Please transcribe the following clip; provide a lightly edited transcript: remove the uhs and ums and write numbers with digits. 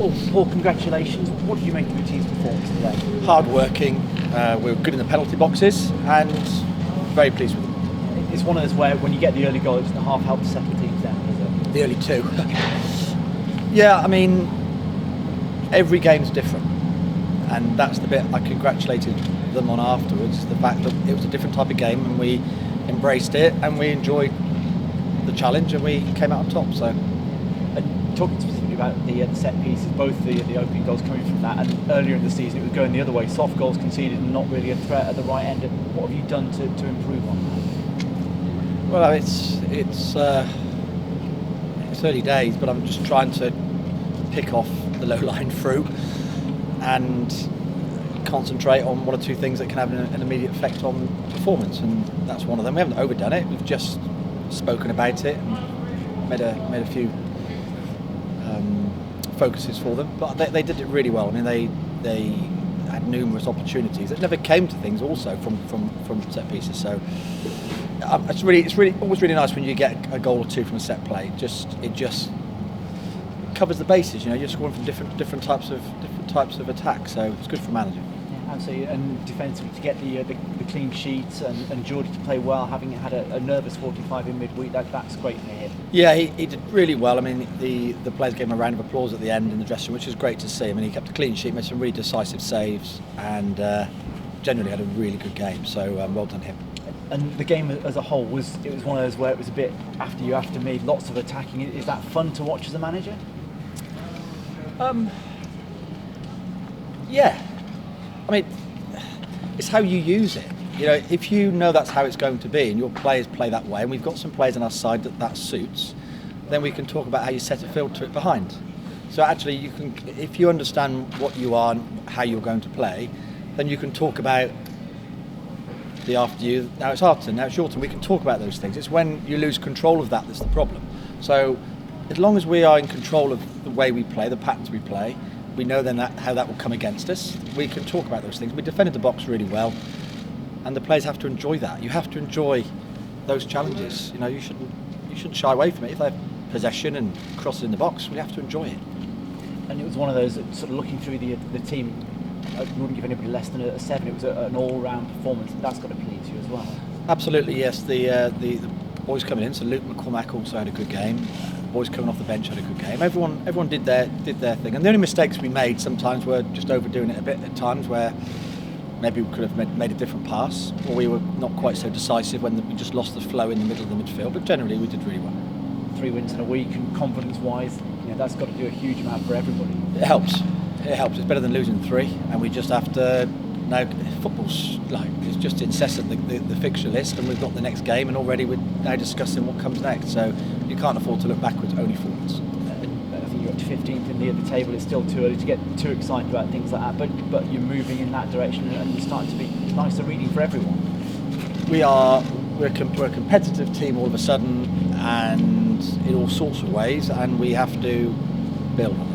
Well, Paul, congratulations. What did you make of the team's performance today? Hard working, we were good in the penalty boxes and very pleased with them. It's one of those where when you get the early goal, it doesn't half help to settle teams down, does it? The early two. Yeah, I mean, every game's different. And that's the bit I congratulated them on afterwards, the fact that it was a different type of game and we embraced it and we enjoyed the challenge and we came out on top. So, and talking specifically about the set pieces, both the opening goals coming from that, and earlier in the season it was going the other way, soft goals conceded and not really a threat at the right end. What have you done to improve on that? Well, it's early days, but I'm just trying to pick off the low line fruit and concentrate on one or two things that can have an immediate effect on performance, and that's one of them. We haven't overdone it. We've just spoken about it and made a few focuses for them, but they did it really well. I mean, they had numerous opportunities that never came to things also from set pieces. So it's really always really nice when you get a goal or two from a set play. It just covers the bases. You know, you're scoring from different types of attack. So it's good for a manager. Yeah, absolutely. And defensively, to get the clean sheets and Geordie to play well, having had a nervous 45 in midweek, that's great for him. Yeah, he did really well. I mean, the players gave him a round of applause at the end in the dressing room, which is great to see. I mean, he kept a clean sheet, made some really decisive saves, and generally had a really good game. So well done him. And the game as a whole was one of those where it was a bit after you, after me, lots of attacking. Is that fun to watch as a manager? Yeah. I mean, it's how you use it. You know, if you know that's how it's going to be and your players play that way, and we've got some players on our side that suits, then we can talk about how you set a filter it behind. So actually, you can, if you understand what you are and how you're going to play, then you can talk about the after you. Now it's our turn, now it's your turn. We can talk about those things. It's when you lose control of that's the problem. So as long as we are in control of the way we play, the patterns we play, we know then how that will come against us. We can talk about those things. We defended the box really well, and the players have to enjoy that. You have to enjoy those challenges. You know, you shouldn't shy away from it. If they have possession and cross in the box, we have to enjoy it. And it was one of those that, sort of looking through the team, I wouldn't give anybody less than a 7. It was an all-round performance. That's got to please you as well. Absolutely, yes. The boys coming in. So Luke McCormack also had a good game. Boys coming off the bench had a good game. Everyone did their thing. And the only mistakes we made sometimes were just overdoing it a bit at times, where maybe we could have made a different pass, or we were not quite so decisive when we just lost the flow in the middle of the midfield. But generally, we did really well. 3 wins in a week, and confidence-wise, that's got to do a huge amount for everybody. It helps. It's better than losing 3, and we just have to. Now football's it's just incessant, the fixture list, and we've got the next game, and already we're now discussing what comes next. So you can't afford to look backwards, only forwards. I think you're up to 15th in the table. It's still too early to get too excited about things like that, but you're moving in that direction, and you're starting to be nicer reading for everyone. We're a competitive team all of a sudden, and in all sorts of ways, and we have to build on it.